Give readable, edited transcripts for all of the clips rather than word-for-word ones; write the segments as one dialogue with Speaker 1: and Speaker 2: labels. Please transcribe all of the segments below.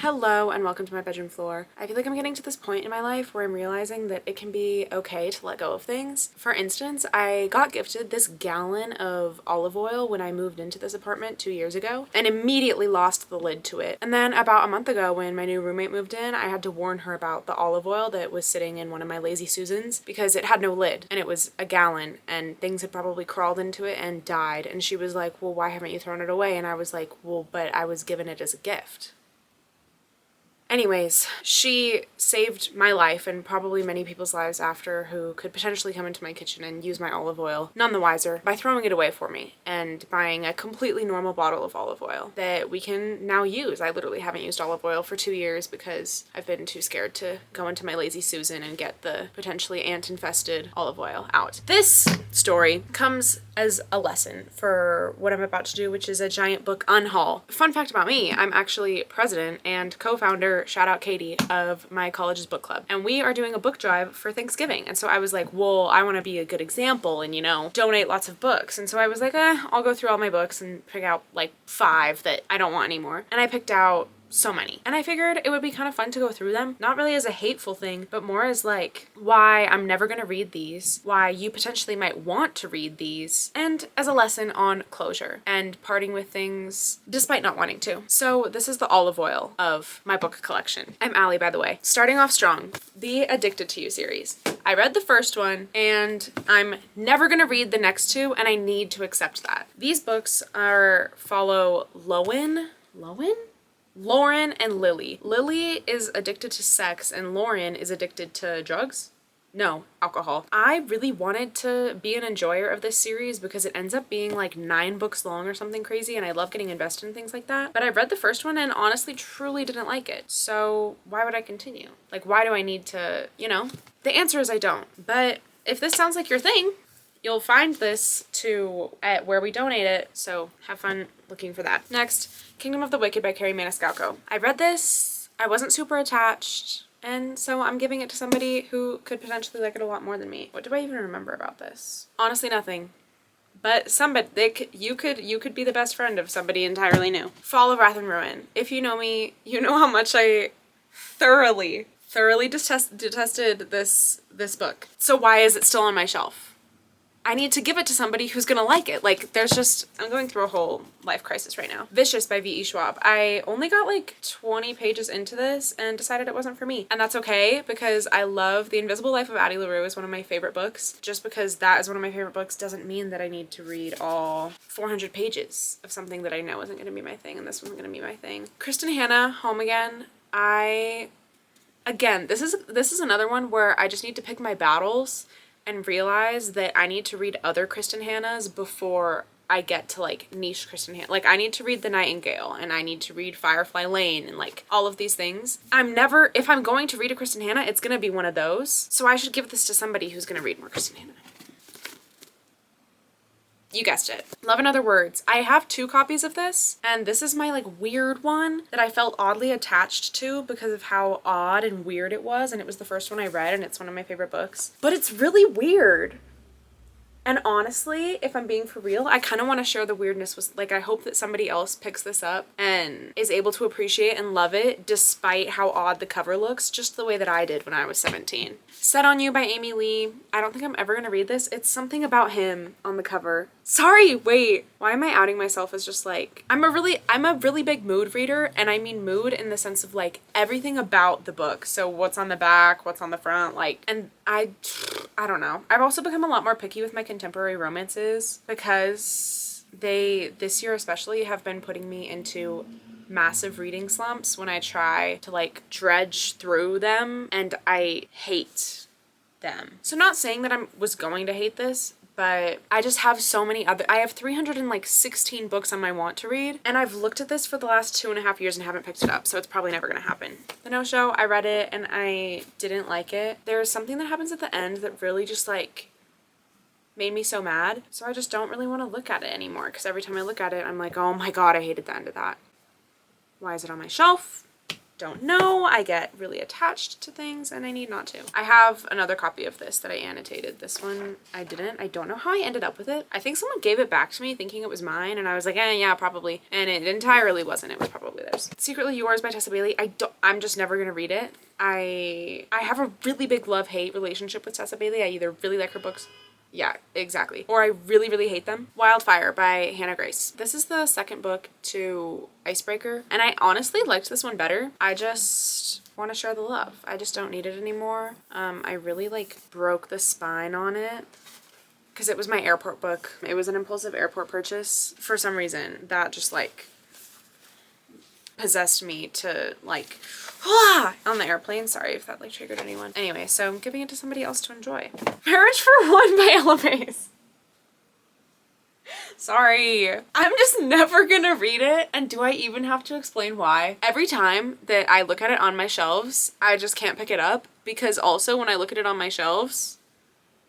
Speaker 1: Hello and welcome to my bedroom floor. I feel like I'm getting to this point in my life where I'm realizing that it can be okay to let go of things. For instance, I got gifted this gallon of olive oil when I moved into this apartment 2 years ago and immediately lost the lid to it. And then about a month ago when my new roommate moved in, I had to warn her about the olive oil that was sitting in one of my Lazy Susans because it had no lid and it was a gallon and things had probably crawled into it and died. And she was like, well, why haven't you thrown it away? And I was like, well, but I was given it as a gift. Anyways, she saved my life and probably many people's lives after who could potentially come into my kitchen and use my olive oil, none the wiser, by throwing it away for me and buying a completely normal bottle of olive oil that we can now use. I literally haven't used olive oil for 2 years because I've been too scared to go into my Lazy Susan and get the potentially ant-infested olive oil out. This story comes as a lesson for what I'm about to do, which is a giant book unhaul. Fun fact about me, I'm actually president and co-founder, shout out Katie, of my college's book club. And we are doing a book drive for Thanksgiving. And so I was like, well, I want to be a good example and, donate lots of books. And so I was like, I'll go through all my books and pick out like 5 that I don't want anymore. And I picked out so many. And I figured it would be kind of fun to go through them, not really as a hateful thing, but more as like why I'm never going to read these, why you potentially might want to read these, and as a lesson on closure and parting with things despite not wanting to. So this is the olive oil of my book collection. I'm Allie, by the way. Starting off strong, the Addicted to You series. I read the first one and I'm never going to read the next 2 and I need to accept that. These books follow Lauren and Lily. Lily is addicted to sex and Lauren is addicted to drugs? No, alcohol. I really wanted to be an enjoyer of this series because it ends up being like 9 books long or something crazy and I love getting invested in things like that. But I read the first one and honestly truly didn't like it. So why would I continue? Like, why do I need to, The answer is I don't. But if this sounds like your thing, you'll find this at where we donate it, so have fun looking for that. Next, Kingdom of the Wicked by Carrie Maniscalco. I read this, I wasn't super attached, and so I'm giving it to somebody who could potentially like it a lot more than me. What do I even remember about this? Honestly, nothing. But you could be the best friend of somebody entirely new. Fall of Wrath and Ruin. If you know me, you know how much I thoroughly detested this book. So why is it still on my shelf? I need to give it to somebody who's gonna like it. Like, I'm going through a whole life crisis right now. Vicious by V.E. Schwab. I only got like 20 pages into this and decided it wasn't for me. And that's okay because I love The Invisible Life of Addie LaRue is one of my favorite books. Just because that is one of my favorite books doesn't mean that I need to read all 400 pages of something that I know isn't gonna be my thing and this wasn't gonna be my thing. Kristen Hanna, Home Again. Again, this is another one where I just need to pick my battles and realize that I need to read other Kristen Hannas before I get to like niche Kristen Hanna. Like, I need to read The Nightingale and I need to read Firefly Lane and like all of these things. If I'm going to read a Kristen Hanna, it's gonna be one of those. So I should give this to somebody who's gonna read more Kristen Hanna. You guessed it. Love and Other Words. I have 2 copies of this, and this is my like weird one that I felt oddly attached to because of how odd and weird it was, and it was the first one I read, and it's one of my favorite books. But it's really weird. And honestly, if I'm being for real, I kind of want to share the weirdness with, like, I hope that somebody else picks this up and is able to appreciate and love it despite how odd the cover looks, just the way that I did when I was 17. Set on You by Amy Lee. I don't think I'm ever going to read this. It's something about him on the cover. Sorry, wait. Why am I outing myself as just like, I'm a really big mood reader, and I mean mood in the sense of like everything about the book. So what's on the back, what's on the front, like, and I don't know. I've also become a lot more picky with my contemporary romances because they, this year especially, have been putting me into massive reading slumps when I try to like dredge through them and I hate them. So not saying that I was going to hate this, but I just have so many I have 316 books on my want to read, and I've looked at this for the last 2.5 years and haven't picked it up, so it's probably never gonna happen. The No-Show, I read it and I didn't like it. There's something that happens at the end that really just like made me so mad, so I just don't really want to look at it anymore because every time I look at it I'm like, oh my god, I hated the end of that. Why is it on my shelf? don't know. I get really attached to things and I need not to. I have another copy of this that I annotated. This one I didn't. I don't know how I ended up with it. I think someone gave it back to me thinking it was mine and I was like, yeah, probably. And it entirely wasn't. It was probably theirs. Secretly Yours by Tessa Bailey. I'm just never gonna read it. I have a really big love-hate relationship with Tessa Bailey. I either really like her books. Yeah, exactly. Or I really, really hate them. Wildfire by Hannah Grace. This is the second book to Icebreaker, and I honestly liked this one better. I just want to share the love. I just don't need it anymore. I really like broke the spine on it because it was my airport book. It was an impulsive airport purchase. For some reason, that just like possessed me to like on the airplane. Sorry if that like triggered anyone. Anyway, so I'm giving it to somebody else to enjoy. Marriage for One by Ella Mace. Sorry. I'm just never gonna read it. And do I even have to explain why? Every time that I look at it on my shelves, I just can't pick it up because also when I look at it on my shelves,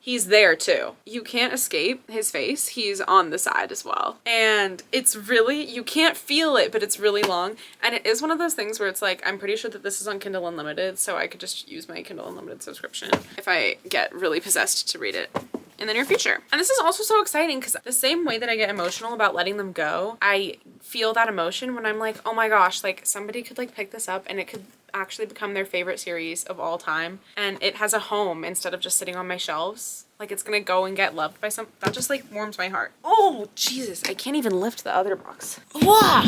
Speaker 1: he's there too. You can't escape his face. He's on the side as well. And it's really, you can't feel it, but it's really long. And it is one of those things where it's like, I'm pretty sure that this is on Kindle Unlimited, so I could just use my Kindle Unlimited subscription if I get really possessed to read it in the near future. And this is also so exciting because the same way that I get emotional about letting them go, I feel that emotion when I'm like, oh my gosh, like somebody could like pick this up and it could actually become their favorite series of all time, and it has a home instead of just sitting on my shelves. Like it's gonna go and get loved by some. That just like warms my heart. Oh Jesus, I can't even lift the other box. Wah!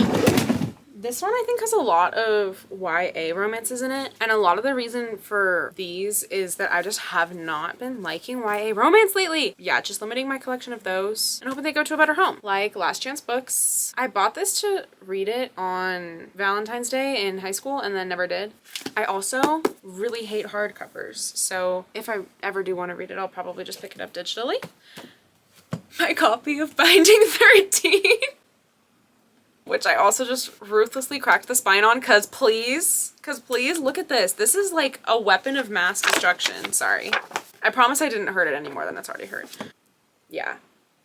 Speaker 1: This one I think has a lot of YA romances in it, and a lot of the reason for these is that I just have not been liking YA romance lately. Yeah, just limiting my collection of those and hoping they go to a better home. Like Last Chance Books. I bought this to read it on Valentine's Day in high school and then never did. I also really hate hardcovers, so if I ever do want to read it, I'll probably just pick it up digitally. My copy of Binding 13. Which I also just ruthlessly cracked the spine on, cause please, look at this. This is like a weapon of mass destruction. Sorry. I promise I didn't hurt it any more than it's already hurt. Yeah.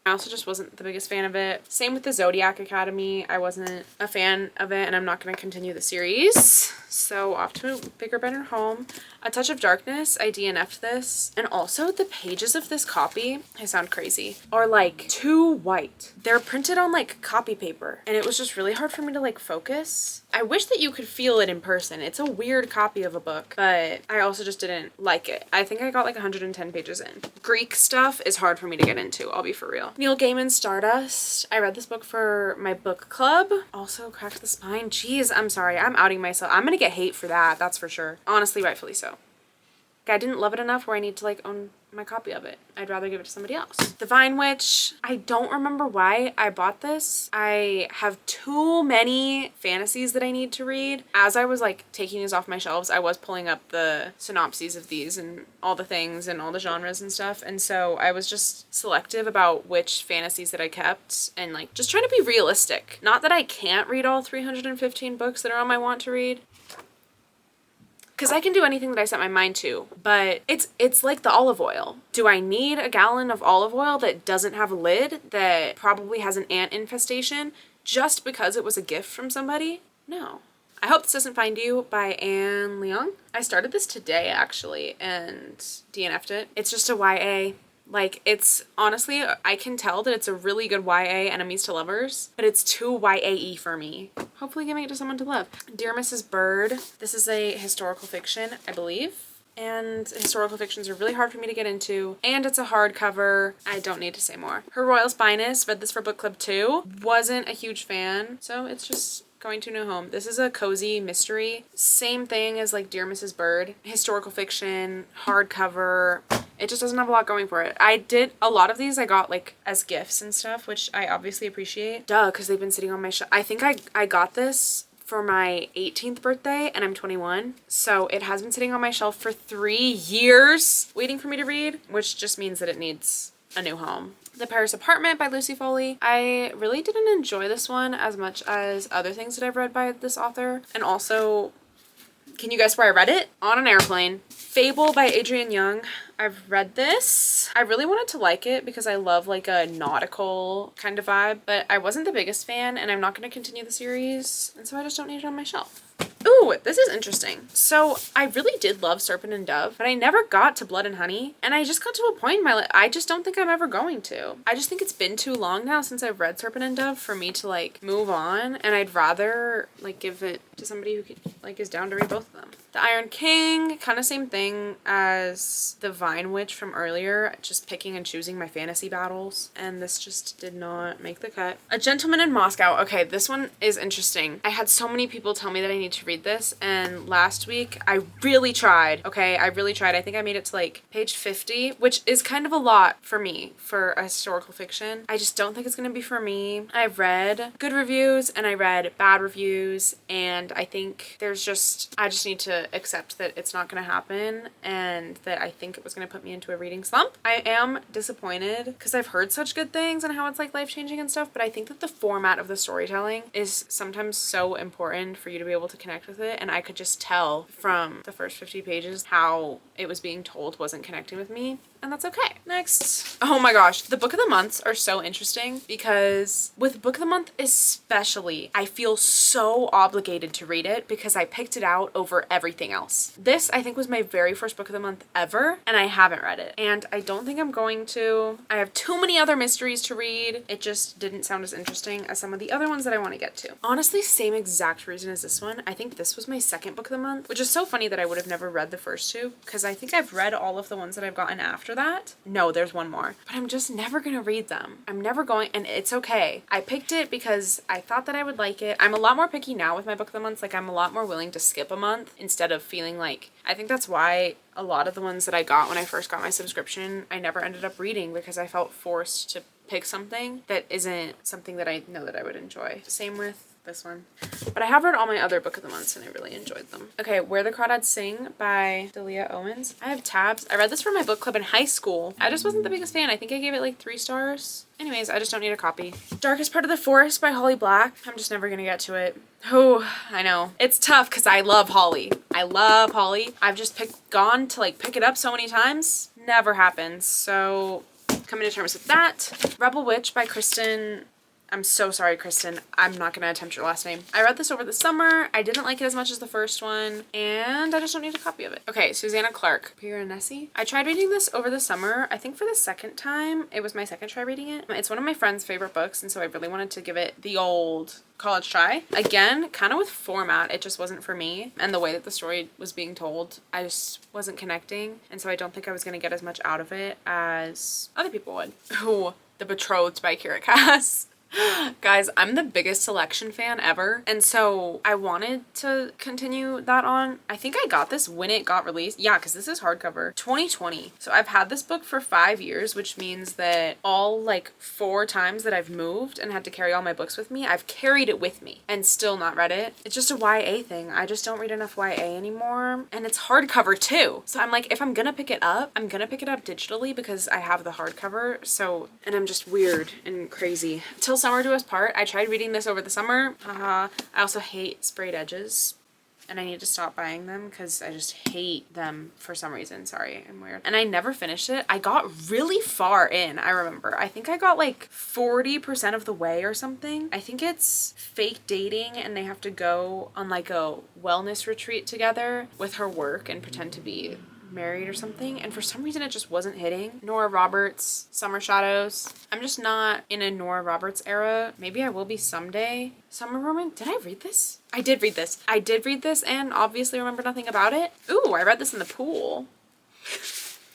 Speaker 1: I also just wasn't the biggest fan of it. Same with the Zodiac Academy. I wasn't a fan of it and I'm not going to continue the series. So off to a bigger, better home. A Touch of Darkness, I DNF'd this. And also the pages of this copy, I sound crazy, are like too white. They're printed on like copy paper and it was just really hard for me to like focus. I wish that you could feel it in person. It's a weird copy of a book, but I also just didn't like it. I think I got like 110 pages in. Greek stuff is hard for me to get into, I'll be for real. Neil Gaiman's Stardust. I read this book for my book club. Also cracked the spine. Jeez, I'm sorry. I'm outing myself. I'm gonna get hate for that, that's for sure. Honestly, rightfully so. I didn't love it enough where I need to like own my copy of it. I'd rather give it to somebody else. The Vine Witch. I don't remember why I bought this. I have too many fantasies that I need to read. As I was like taking these off my shelves, I was pulling up the synopses of these and all the things and all the genres and stuff. And so I was just selective about which fantasies that I kept and like just trying to be realistic. Not that I can't read all 315 books that are on my want to read, because I can do anything that I set my mind to, but it's like the olive oil. Do I need a gallon of olive oil that doesn't have a lid, that probably has an ant infestation, just because it was a gift from somebody? No. I Hope This Doesn't Find You by Anne Leong. I started this today, actually, and DNF'd it. It's just a YA. Like, it's honestly, I can tell that it's a really good YA, enemies to lovers, but it's too YA-y for me. Hopefully giving it to someone to love. Dear Mrs. Bird. This is a historical fiction, I believe. And historical fictions are really hard for me to get into. And it's a hardcover. I don't need to say more. Her Royal Spyness. Read this for book club too. Wasn't a huge fan, so it's just going to a new home. This is a cozy mystery. Same thing as like Dear Mrs. Bird. Historical fiction, hardcover. It just doesn't have a lot going for it. I did a lot of these I got like as gifts and stuff, which I obviously appreciate. Duh, because they've been sitting on my shelf. I think I got this for my 18th birthday and I'm 21. So it has been sitting on my shelf for 3 years waiting for me to read, which just means that it needs a new home. The Paris Apartment by Lucy Foley. I really didn't enjoy this one as much as other things that I've read by this author. And also, can you guess where I read it? On an airplane. Fable by Adrienne Young. I've read this. I really wanted to like it because I love like a nautical kind of vibe, but I wasn't the biggest fan and I'm not going to continue the series, and so I just don't need it on my shelf. Ooh, Ooh, this is interesting. So I really did love Serpent and Dove, but I never got to Blood and Honey. And I just got to a point in my life, I just don't think I'm ever going to. I just think it's been too long now since I've read Serpent and Dove for me to like move on. And I'd rather like give it to somebody who could, like is down to read both of them. The Iron King, kind of same thing as the Vine Witch from earlier, just picking and choosing my fantasy battles, and this just did not make the cut. A Gentleman in Moscow. Okay, this one is interesting. I had so many people tell me that I need to read this, and last week I really tried. Okay, I really tried. I think I made it to like page 50, which is kind of a lot for me for a historical fiction. I just don't think it's gonna be for me. I've read good reviews and I read bad reviews, and I think I just need to accept that it's not going to happen, and that I think it was going to put me into a reading slump. I am disappointed because I've heard such good things and how it's like life-changing and stuff, but I think that the format of the storytelling is sometimes so important for you to be able to connect with it, and I could just tell from the first 50 pages how it was being told wasn't connecting with me. And that's okay. Next. Oh my gosh. The book of the months are so interesting because with book of the month especially, I feel so obligated to read it because I picked it out over everything else. This I think was my very first book of the month ever, and I haven't read it. And I don't think I'm going to. I have too many other mysteries to read. It just didn't sound as interesting as some of the other ones that I want to get to. Honestly, same exact reason as this one. I think this was my second book of the month, which is so funny that I would have never read the first two because I think I've read all of the ones that I've gotten after that. No, there's one more, but I'm just never gonna read them. I'm never going, and it's okay. I picked it because I thought that I would like it. I'm a lot more picky now with my book of the months. Like, I'm a lot more willing to skip a month instead of feeling like, I think that's why a lot of the ones that I got when I first got my subscription, I never ended up reading because I felt forced to pick something that isn't something that I know that I would enjoy. Same with this one. But I have read all my other book of the months and I really enjoyed them. Okay, Where the Crawdads Sing by Delia Owens. I have tabs. I read this for my book club in high school. I just wasn't the biggest fan. I think I gave it like 3 stars. Anyways, I just don't need a copy. Darkest Part of the Forest by Holly Black. I'm just never gonna get to it. Oh, I know. It's tough because I love Holly. I love Holly. I've just gone to like pick it up so many times. Never happens. So coming to terms with that. Rebel Witch by Kristen. I'm so sorry, Kristen. I'm not going to attempt your last name. I read this over the summer. I didn't like it as much as the first one, and I just don't need a copy of it. Okay, Susanna Clark. Piranesi. I tried reading this over the summer. I think for the second time. It was my second try reading it. It's one of my friend's favorite books, and so I really wanted to give it the old college try. Again, kind of with format, it just wasn't for me, and the way that the story was being told, I just wasn't connecting, and so I don't think I was going to get as much out of it as other people would. Ooh, The Betrothed by Kira Cass. Guys, I'm the biggest Selection fan ever, and so I wanted to continue that on. I think I got this when it got released. Yeah, because this is hardcover. 2020. So I've had this book for 5 years, which means that all like 4 times that I've moved and had to carry all my books with me, I've carried it with me and still not read it. It's just a YA thing. I just don't read enough YA anymore, and it's hardcover too. So I'm like, if I'm gonna pick it up, I'm gonna pick it up digitally because I have the hardcover. So, and I'm just weird and crazy. Till Summer Do Us Part. I tried reading this over the summer. I also hate sprayed edges, and I need to stop buying them because I just hate them for some reason. Sorry, I'm weird. And I never finished it. I got really far in, I remember. I think I got like 40% of the way or something. I think it's fake dating and they have to go on like a wellness retreat together with her work and pretend to be married or something, and for some reason it just wasn't hitting. Nora Roberts, Summer Shadows. I'm just not in a Nora Roberts era. Maybe I will be someday. Summer Romance. Did I read this? I did read this. I did read this and obviously remember nothing about it. Ooh, I read this in the pool.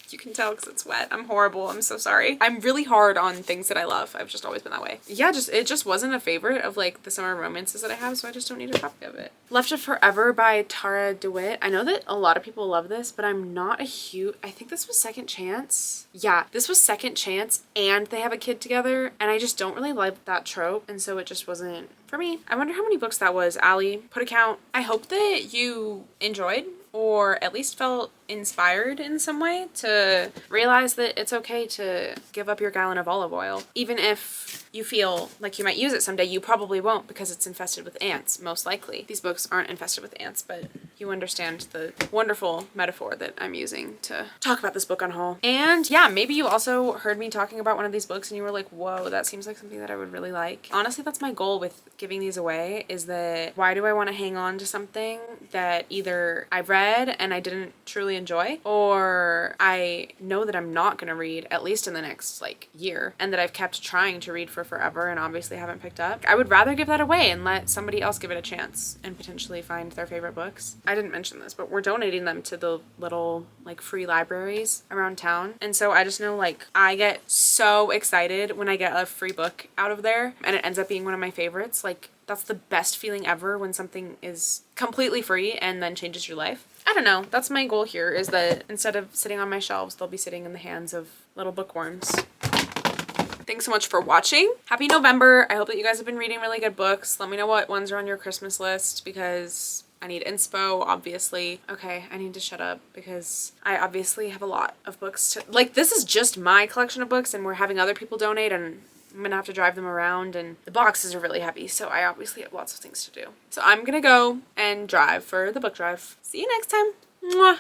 Speaker 1: You can tell because it's wet. I'm horrible. I'm so sorry. I'm really hard on things that I love. I've just always been that way. Yeah, it just wasn't a favorite of like the summer romances that I have, so I just don't need a copy of it. Left of Forever by Tara DeWitt. I know that a lot of people love this, but I'm not a huge... I think this was Second Chance. Yeah, this was Second Chance and they have a kid together, and I just don't really like that trope, and so it just wasn't for me. I wonder how many books that was, Allie. Put a count. I hope that you enjoyed or at least felt inspired in some way to realize that it's okay to give up your gallon of olive oil. Even if you feel like you might use it someday, you probably won't because it's infested with ants, most likely. These books aren't infested with ants, but you understand the wonderful metaphor that I'm using to talk about this book on haul. And yeah, maybe you also heard me talking about one of these books and you were like, whoa, that seems like something that I would really like. Honestly, that's my goal with giving these away, is that why do I want to hang on to something that either I've read and I didn't truly enjoy, or I know that I'm not going to read at least in the next like year, and that I've kept trying to read for forever and obviously haven't picked up. I would rather give that away and let somebody else give it a chance and potentially find their favorite books. I didn't mention this, but we're donating them to the little like free libraries around town. And so I just know like I get so excited when I get a free book out of there and it ends up being one of my favorites. Like that's the best feeling ever when something is completely free and then changes your life. I don't know. That's my goal here, is that instead of sitting on my shelves, they'll be sitting in the hands of little bookworms. Thanks so much for watching. Happy November. I hope that you guys have been reading really good books. Let me know what ones are on your Christmas list, because I need inspo, obviously. Okay, I need to shut up because I obviously have a lot of books to, like, this is just my collection of books and we're having other people donate and I'm gonna have to drive them around and the boxes are really heavy, so I obviously have lots of things to do. So I'm gonna go and drive for the book drive. See you next time. Mwah.